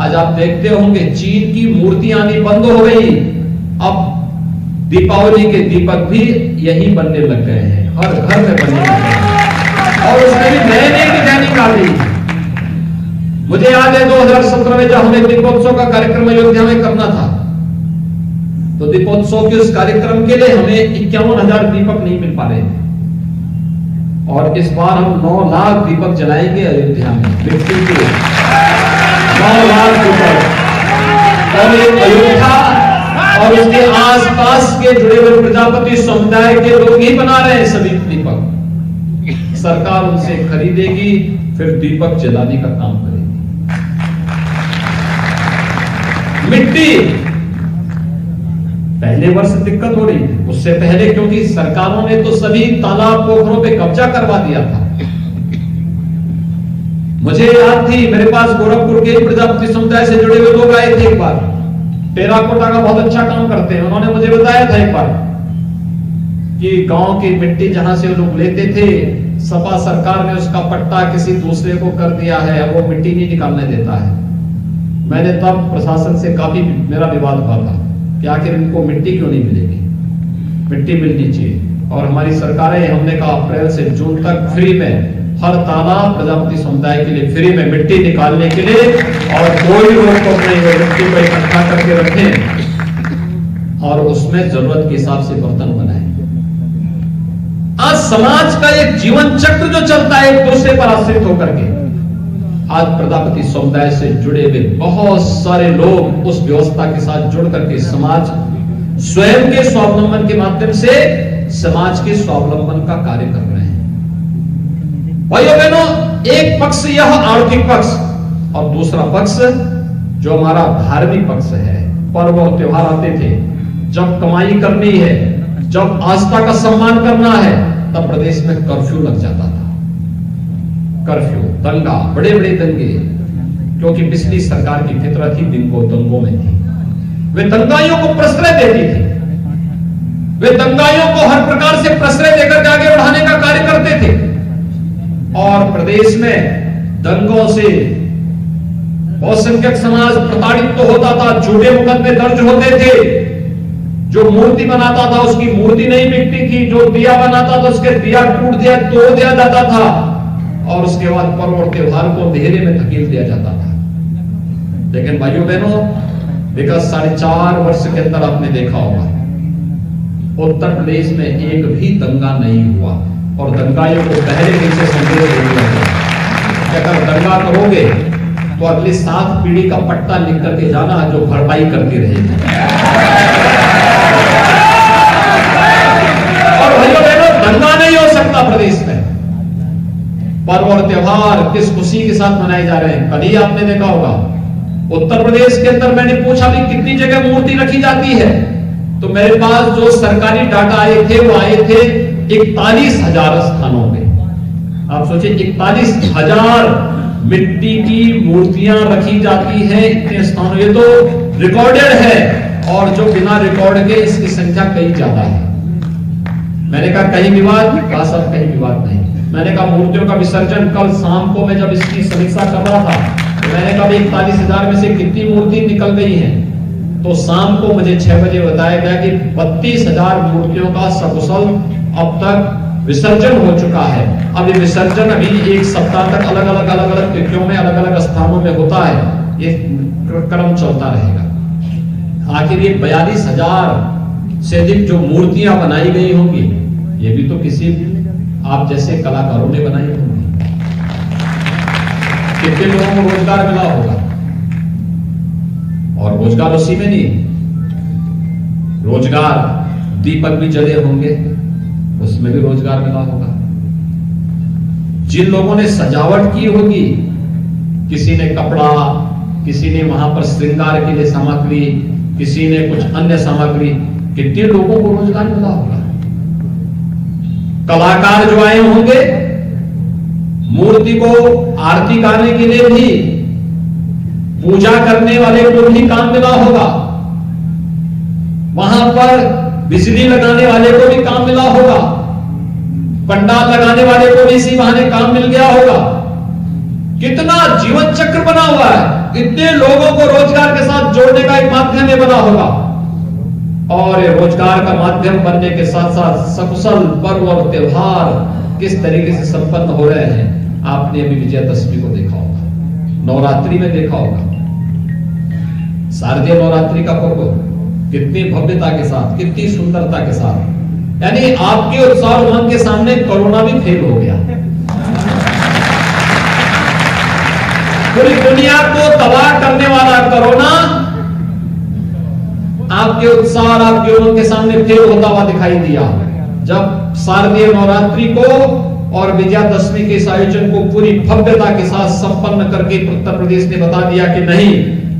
आज आप देखते होंगे चीन की मूर्ति आनी बंद हो गई, अब दीपावली के दीपक भी यही बनने लग गए हैं, हर घर में बनने लग गए हैं और उसमें भी नए नए डिजाइन निकाल दी। मुझे याद है 2017 में जब हमें दीपोत्सव का कार्यक्रम अयोध्या में करना था, तो दीपोत्सव के उस कार्यक्रम के लिए हमें 51,000 दीपक नहीं मिल पा रहे थे और इस बार हम 9 लाख दीपक जलाएंगे अयोध्या में, मिट्टी के 9 लाख दीपक। और ये अयोध्या और उसके आसपास के जुड़े हुए प्रजापति समुदाय के लोग ही बना रहे हैं सभी दीपक। सरकार उनसे खरीदेगी, फिर दीपक जलाने का काम करेगी। मिट्टी पहले वर्ष दिक्कत हो रही थी, उससे पहले क्योंकि सरकारों ने तो सभी तालाब पोखरों पे कब्जा करवा दिया था। मुझे याद थी, मेरे पास गोरखपुर के प्रजापति समुदाय से जुड़े हुए लोग आए थे एक बार, टेराकोटा का बहुत अच्छा काम करते हैं। उन्होंने मुझे बताया था एक बार कि गांव की मिट्टी जहां से लोग लेते थे, सपा सरकार ने उसका पट्टा किसी दूसरे को कर दिया है, अब वो मिट्टी नहीं निकालने देता है। मैंने तब प्रशासन से काफी मेरा विवाद हुआ था कि आखिर इनको मिट्टी क्यों नहीं मिलेगी, मिट्टी मिलनी चाहिए। और हमारी सरकारें, हमने कहा अप्रैल से जून तक फ्री में हर तालाब प्रजापति समुदाय के लिए फ्री में मिट्टी निकालने के लिए, और कोई रोक नहीं है, मिट्टी को इकट्ठा करके रखें और उसमें जरूरत के हिसाब से बर्तन बनाएं। आज समाज का एक जीवन चक्र जो चलता है एक दूसरे पर आश्रित होकर के, आज प्रजापति समुदाय से जुड़े हुए बहुत सारे लोग उस व्यवस्था के साथ जुड़ करके समाज स्वयं के स्वावलंबन के माध्यम से समाज के स्वावलंबन का कार्य कर रहे हैं। भाइयों बहनों, एक पक्ष यह आर्थिक पक्ष और दूसरा पक्ष जो हमारा धार्मिक पक्ष है। पर्व और त्योहार आते थे, जब कमाई करनी है, जब आस्था का सम्मान करना है, तब प्रदेश में कर्फ्यू लग जाता था। कर्फ्यू, दंगा, बड़े बड़े दंगे, क्योंकि पिछली सरकार की फितरत ही दंगों में थी। वे दंगाइयों को प्रश्रय देती थी, वे दंगाइयों को हर प्रकार से प्रश्रय देकर आगे बढ़ाने का कार्य करते थे और प्रदेश में दंगों से बहुसंख्यक समाज प्रताड़ित तो होता था, झूठे मुकदमे दर्ज होते थे। जो मूर्ति बनाता था उसकी मूर्ति नहीं बिकती थी, जो दिया बनाता था उसके दिया टूट दिया तोड़ दिया जाता था और उसके बाद पर्व और त्योहार को अंधेरे में धकेल दिया जाता था। लेकिन भाइयों बहनों, विगत 4.5 वर्ष के अंदर आपने देखा होगा उत्तर प्रदेश में एक भी दंगा नहीं हुआ और दंगाइयों को पहले दिन से संदेश दे दिया गया, अगर दंगा करोगे तो अगली 7 पीढ़ी का पट्टा लिख करके जाना जो भरपाई करती रहेगी। और भाइयों बहनों, दंगा नहीं हो सकता प्रदेश में। पर्व और त्योहार किस खुशी के साथ मनाए जा रहे हैं। कल ही आपने देखा होगा उत्तर प्रदेश के अंदर, मैंने पूछा भी कितनी जगह मूर्ति रखी जाती है, तो मेरे पास जो सरकारी डाटा आए थे वो आए थे 41,000 स्थानों पे। आप सोचिए 41,000 मिट्टी की मूर्तियां रखी जाती हैं इतने स्थानों। ये तो रिकॉर्डेड है और जो बिना रिकॉर्ड के इसकी संख्या कई ज्यादा है। मैंने कहा कहीं विवाद, कहा सब कहीं विवाद नहीं। मैंने कहा मूर्तियों का विसर्जन कल शाम को मैं जब इसकी समीक्षा कर रहा था तो मैंने कहा 41,000 में से कितनी मूर्ति निकल गई हैं, तो शाम को मुझे 6 बजे बताया गया कि 32,000 मूर्तियों का सकुशल अब तक विसर्जन हो चुका है। अब ये विसर्जन अभी 1 सप्ताह तक अलग अलग तिथियों में अलग अलग स्थानों में होता है, ये क्रम चलता रहेगा। आखिर ये 42,000 से अधिक जो मूर्तियां बनाई गई होंगी, ये भी तो किसी आप जैसे कलाकारों ने बनाई होंगी। कितने लोगों को रोजगार मिला होगा, और रोजगार उसी में नहीं, रोजगार दीपक भी जले होंगे, उसमें भी रोजगार मिला होगा। जिन लोगों ने सजावट की होगी, किसी ने कपड़ा, किसी ने वहां पर श्रृंगार के लिए सामग्री, किसी ने कुछ अन्य सामग्री, कितने लोगों को रोजगार मिला होगा। कलाकार जो आए होंगे, मूर्ति को आरती गाने के लिए भी, पूजा करने वाले को भी काम मिला होगा, वहां पर बिजली लगाने वाले को भी काम मिला होगा, पंडाल लगाने वाले को भी इसी बहाने काम मिल गया होगा। कितना जीवन चक्र बना हुआ है। इतने लोगों को रोजगार के साथ जोड़ने का एक माध्यम ये बना होगा। और ये रोजगार का माध्यम बनने के साथ साथ सकुशल पर्व और त्योहार किस तरीके से संपन्न हो रहे हैं, आपने अभी विजयादशमी को देखा होगा, नवरात्रि में देखा होगा। शारदीय नवरात्रि का पर्व कितनी भव्यता के साथ, कितनी सुंदरता के साथ, यानी आपके उत्साह और उमंग के सामने कोरोना भी फेल हो गया। पूरी दुनिया को तबाह करने वाला कोरोना आपके उत्साह और आपके उमंग के सामने फेल होता हुआ दिखाई दिया। जब शारदीय नवरात्रि को और विजयादशमी के इस आयोजन को पूरी भव्यता के साथ संपन्न करके उत्तर प्रदेश ने बता दिया कि नहीं,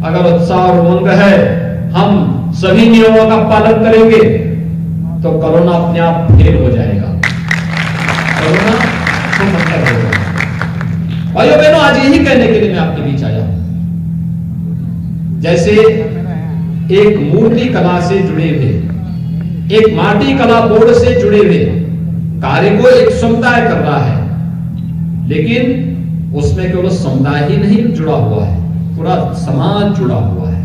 अगर उत्साह और उमंग है, हम सभी नियमों का पालन करेंगे तो कोरोना अपने आप फेल हो जाएगा। कोरोना हो जाएगा। भाइयों बहनों, आज यही कहने के लिए मैं आपके बीच आया। जैसे एक मूर्ति कला से जुड़े हुए, एक माटी कला बोर्ड से जुड़े हुए कार्य को एक समुदाय कर रहा है, लेकिन उसमें केवल समुदाय ही नहीं जुड़ा हुआ है, पूरा समाज जुड़ा हुआ है,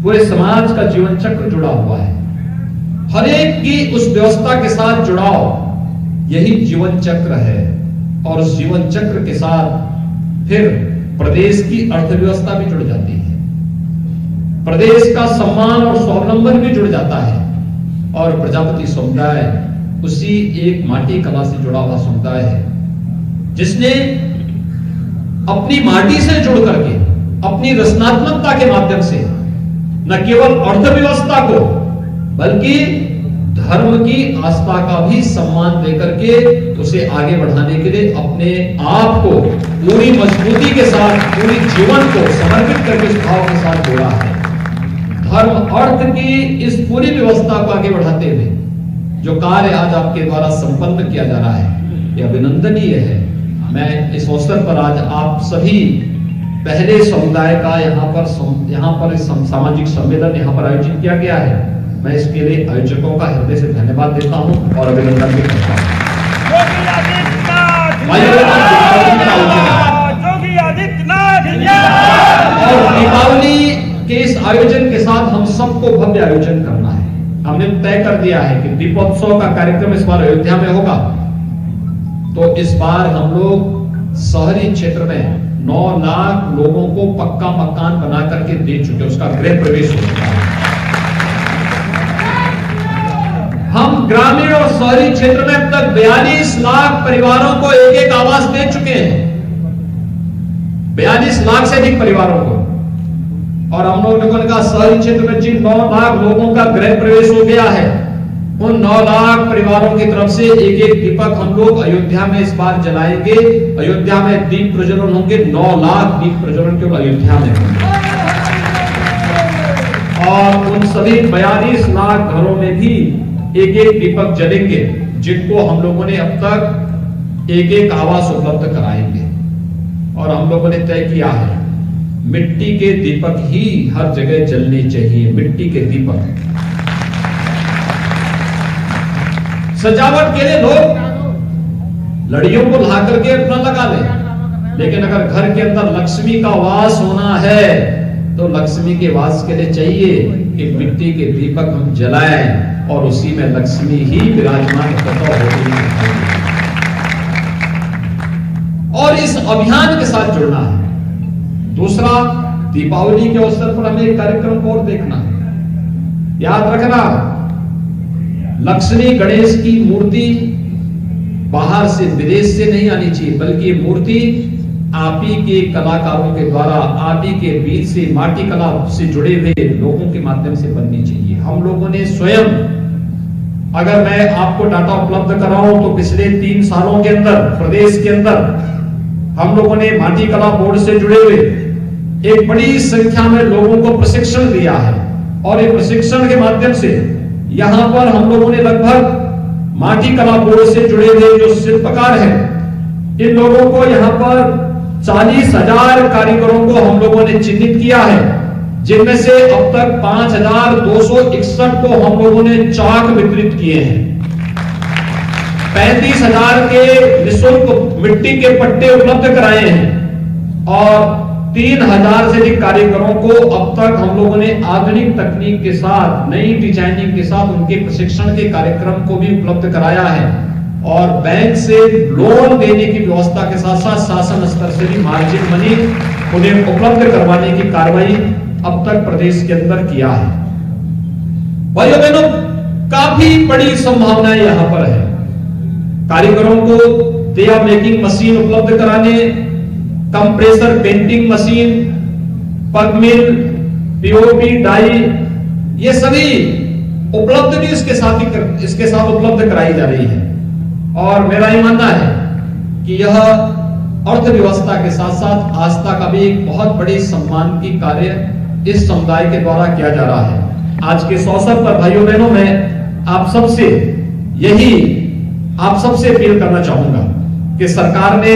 पूरे समाज का जीवन चक्र जुड़ा हुआ है। हर एक की उस व्यवस्था के साथ जुड़ाव यही जीवन चक्र है। और उस जीवन चक्र के साथ फिर प्रदेश की अर्थव्यवस्था भी जुड़ जाती है, प्रदेश का सम्मान और स्वावलंबन भी जुड़ जाता है। और प्रजापति समुदाय उसी एक माटी कला से जुड़ा हुआ समुदाय है, जिसने अपनी माटी से जुड़ करके अपनी रचनात्मकता के माध्यम से न केवल अर्थव्यवस्था को बल्कि धर्म की आस्था का भी सम्मान देकर के उसे आगे बढ़ाने के लिए अपने आप को पूरी मजबूती के साथ, पूरी जीवन को समर्पित करके इस भाव के साथ जोड़ा है। धर्म अर्थ की इस पूरी व्यवस्था को आगे बढ़ाते हुए जो कार्य आज आपके द्वारा संपन्न किया जा रहा है, यह अभिनंदनीय है। मैं इस अवसर पर आज आप सभी पहले समुदाय का यहाँ पर सामाजिक सम्मेलन यहाँ पर आयोजित किया गया है, मैं इसके लिए आयोजकों का हृदय से धन्यवाद देता हूं और अभिनंदन भी करता हूं। और दीपावली के इस आयोजन के साथ हम सबको भव्य आयोजन करना है। हमने तय कर दिया है कि दीपोत्सव का कार्यक्रम इस बार अयोध्या में होगा। तो इस बार हम लोग शहरी क्षेत्र में 9 लाख लोगों को पक्का मकान बना करके दे चुके, उसका गृह प्रवेश हो चुका है। हम ग्रामीण और शहरी क्षेत्र में अब तक 42 लाख परिवारों को एक एक आवास दे चुके हैं, 42 लाख से अधिक परिवारों को। और हम लोगों ने कहा शहरी क्षेत्र में जिन 9 लाख लोगों का गृह प्रवेश हो गया है, उन 9 लाख परिवारों की तरफ से एक एक दीपक हम लोग अयोध्या में इस बार जलाएंगे। अयोध्या में दीप प्रज्वलन होंगे, 9 लाख दीप प्रज्वलन केवल अयोध्या में होंगे। और उन सभी 42 लाख घरों में भी एक एक दीपक जलेंगे, जिनको हम लोगों ने अब तक एक एक आवास उपलब्ध कराएंगे। और हम लोगों ने तय किया है मिट्टी के दीपक ही हर जगह जलने चाहिए, मिट्टी के दीपक। सजावट के लिए लोग लड़ियों को ला करके अपना लगा ले, लेकिन अगर घर के अंदर लक्ष्मी का वास होना है तो लक्ष्मी के वास के लिए चाहिए कि मिट्टी के दीपक हम जलाएं और उसी में लक्ष्मी ही विराजमान होती है। और इस अभियान के साथ जुड़ना है। दूसरा, दीपावली के अवसर पर हमें एक कार्यक्रम को और देखना है। याद रखना, लक्ष्मी गणेश की मूर्ति बाहर से, विदेश से नहीं आनी चाहिए, बल्कि मूर्ति आप ही के कलाकारों के द्वारा, आप ही के बीच से, माटी कला से जुड़े हुए लोगों के माध्यम से बननी चाहिए। हम लोगों ने स्वयं, अगर मैं आपको डाटा उपलब्ध कराऊं तो पिछले 3 सालों के अंदर प्रदेश के अंदर हम लोगों ने माटी कला बोर्ड से जुड़े हुए एक बड़ी संख्या में लोगों को प्रशिक्षण दिया है। और एक प्रशिक्षण के माध्यम से यहां पर हम लोगों ने लगभग माटी कला बोर्ड से जुड़े हुए जो शिल्पकार हैं, इन लोगों को यहां पर 40,000 कारीगरों को हम लोगों ने चिन्हित किया है, जिनमें से अब तक 5,261 को हम लोगों ने चाक वितरित किए हैं। 35,000 के निःशुल्क मिट्टी के पट्टे उपलब्ध कराए हैं और 3000 से अधिक कारीगरों को अब तक हम लोगों ने आधुनिक तकनीक के साथ, नई डिजाइनिंग के साथ उनके प्रशिक्षण के कार्यक्रम को भी उपलब्ध कराया है और बैंक से लोन देने की व्यवस्था के साथ साथ शासन स्तर से भी मार्जिन मनी उन्हें उपलब्ध करवाने की कार्रवाई अब तक प्रदेश के अंदर किया है। भाइयों बहनों, काफी बड़ी संभावनाएं यहां पर है। कारीगरों को दिया मेकिंग मशीन उपलब्ध कराने, कंप्रेसर पेंटिंग मशीन, पग मिल, पीओपी डाई, ये सभी उपलब्ध भी इसके साथ उपलब्ध कराई जा रही है। और मेरा ये मानना है कि यह अर्थव्यवस्था के साथ साथ आस्था का भी एक बहुत बड़ी सम्मान की कार्य इस समुदाय के द्वारा किया जा रहा है। आज के इस अवसर पर भाइयों बहनों, मैं आप सबसे अपील करना चाहूंगा कि सरकार ने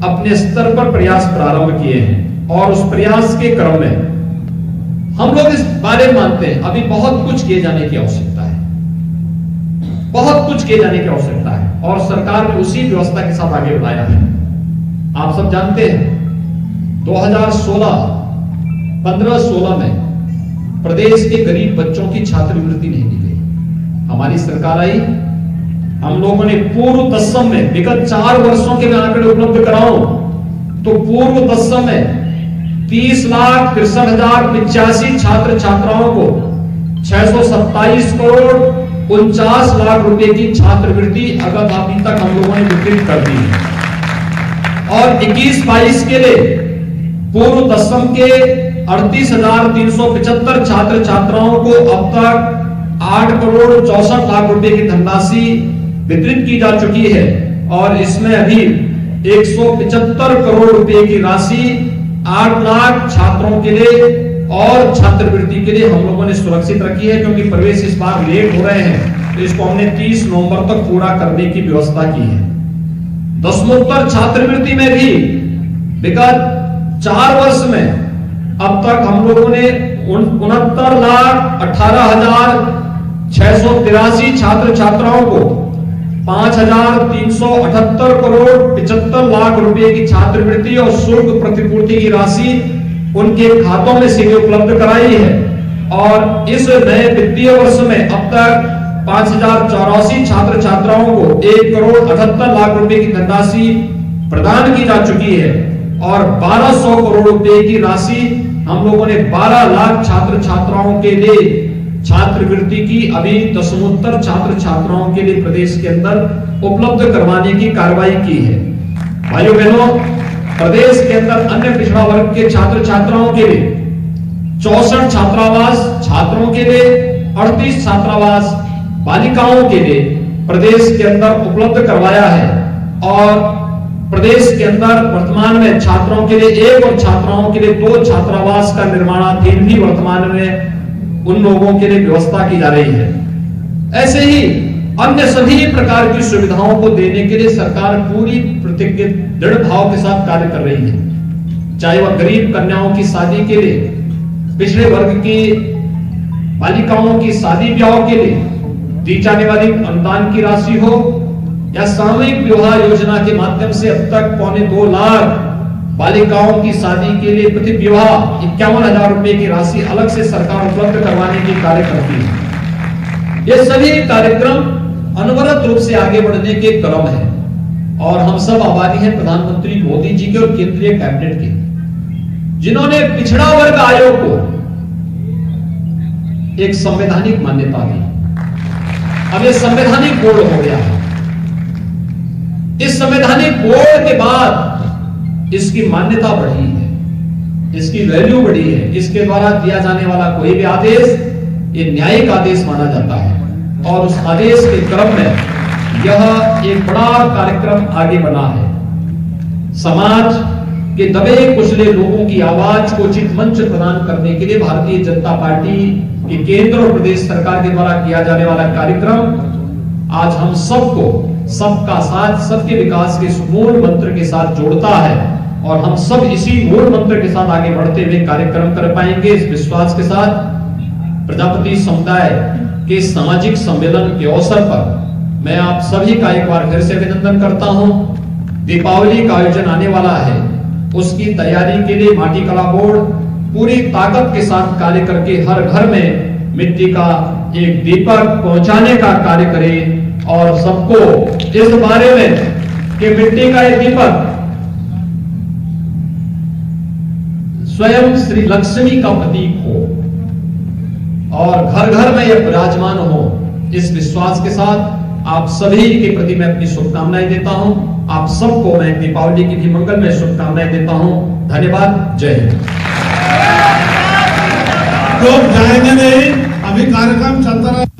अपने स्तर पर प्रयास प्रारंभ किए हैं और उस प्रयास के क्रम में हम लोग इस बारे में मानते हैं अभी बहुत कुछ किए जाने की आवश्यकता है, बहुत कुछ किए जाने की आवश्यकता है और सरकार ने उसी व्यवस्था के साथ आगे बढ़ाया है। आप सब जानते हैं 2015-16 में प्रदेश के गरीब बच्चों की छात्रवृत्ति नहीं दी गई। हमारी सरकार आई, हम लोगों ने पूर्व तत्सम में विगत 4 वर्षों के मैं आंकड़े उपलब्ध कराऊं तो पूर्व तत्सम में 30,63,085 छात्र छात्राओं को 627 करोड़ 49 लाख रुपए की छात्रवृत्ति अभी तक हम लोगों ने वितरित कर दी है। और 21-22 के लिए पूर्व दसम के 38,375 छात्र छात्राओं को अब तक 8 करोड़ 64 लाख रुपए की धनराशि वितरित की जा चुकी है और इसमें अभी 175 करोड़ रुपए की राशि 8 लाख छात्रों के लिए और छात्रवृत्ति के लिए हम लोगों ने सुरक्षित रखी है, क्योंकि प्रवेश इस बार लेट हो रहे हैं तो इसको हमने 30 नवंबर तक पूरा करने की व्यवस्था की है। दसमोत्तर छात्रवृत्ति में भी विगत 4 वर्ष में अब तक हम लोगों ने 69,18,683 छात्र छात्राओं को 5,378 करोड़ 75 लाख रुपए की छात्रवृत्ति और शुल्क प्रतिपूर्ति की राशि उनके खातों में सीधे उपलब्ध कराई है। और इस नए वित्तीय वर्ष में अब तक 5,084 छात्र छात्राओं को 1 करोड़ 78 लाख रुपए की धनराशि प्रदान की जा चुकी है और 1,200 करोड़ रुपए की राशि हम लोगों ने 12 लाख छात्र छात्राओं के लिए छात्रवृत्ति की अभी दसमोत्तर छात्र छात्राओं के लिए प्रदेश के अंदर उपलब्ध करवाने की कार्रवाई की है। भाइयों बहनों, प्रदेश के अंदर अन्य पिछड़ा वर्ग के छात्र छात्राओं के लिए 64 छात्रावास छात्रों के लिए, 38 छात्रावास बालिकाओं के लिए प्रदेश के अंदर उपलब्ध करवाया है और प्रदेश के अंदर वर्तमान में छात्रों के लिए 1 और छात्राओं के लिए 2 छात्रावास का निर्माणाधीन भी वर्तमान में उन लोगों के लिए व्यवस्था की जा रही है। ऐसे ही अन्य सभी प्रकार की सुविधाओं को देने के लिए सरकार पूरी प्रतिज्ञित दृढ़ भाव के साथ कार्य कर रही है। चाहे वह गरीब कन्याओं की शादी के लिए, पिछड़े वर्ग की बालिकाओं की शादी ब्याह के लिए दी जाने वाली अनुदान की राशि हो या सामूहिक विवाह योजना के माध्यम से अब तक 2.25 लाख बालिकाओं की शादी के लिए प्रति विवाह 51,000 रुपए की राशि अलग से सरकार उपलब्ध करवाने की कार्य करती है। ये सभी कार्यक्रम अनवरत रूप से आगे बढ़ने के क्रम है और हम सब आभारी हैं प्रधानमंत्री मोदी जी के और केंद्रीय कैबिनेट के, जिन्होंने पिछड़ा वर्ग आयोग को एक संवैधानिक मान्यता दी। अब ये संवैधानिक बोर्ड हो गया है। इस संवैधानिक बोर्ड के बाद इसकी मान्यता बढ़ी है, इसकी वैल्यू बढ़ी है। इसके द्वारा दिया जाने वाला कोई भी आदेश ये न्यायिक आदेश माना जाता है और उस आदेश के क्रम में यह एक बड़ा कार्यक्रम आगे बना है। समाज के दबे कुचले लोगों की आवाज को उचित मंच प्रदान करने के लिए भारतीय जनता पार्टी की केंद्र और प्रदेश सरकार के द्वारा किया जाने वाला कार्यक्रम आज हम सबको सबका साथ सबके विकास के मूल मंत्र के साथ जोड़ता है और हम सब इसी मूल मंत्र के साथ आगे बढ़ते हुए कार्यक्रम कर पाएंगे। इस विश्वास के साथ प्रजापति समुदाय के सामाजिक सम्मेलन के अवसर पर मैं आप सभी का एक बार फिर से अभिनंदन करता हूं। दीपावली का आयोजन आने वाला है उसकी तैयारी के लिए माटी कला बोर्ड पूरी ताकत के साथ कार्य करके हर घर में मिट्टी का एक दीपक पहुंचाने का कार्य करे और सबको इस बारे में कि मिट्टी का एक दीपक स्वयं श्री लक्ष्मी का प्रतीक हो और घर घर में यह विराजमान हो। इस विश्वास के साथ आप सभी के प्रति मैं अपनी शुभकामनाएं देता हूं। आप सबको मैं दीपावली की भी मंगल में शुभकामनाएं देता हूं। धन्यवाद। जय हिंद। लोग जाएंगे नहीं, अभी कार्यक्रम चलता रहा।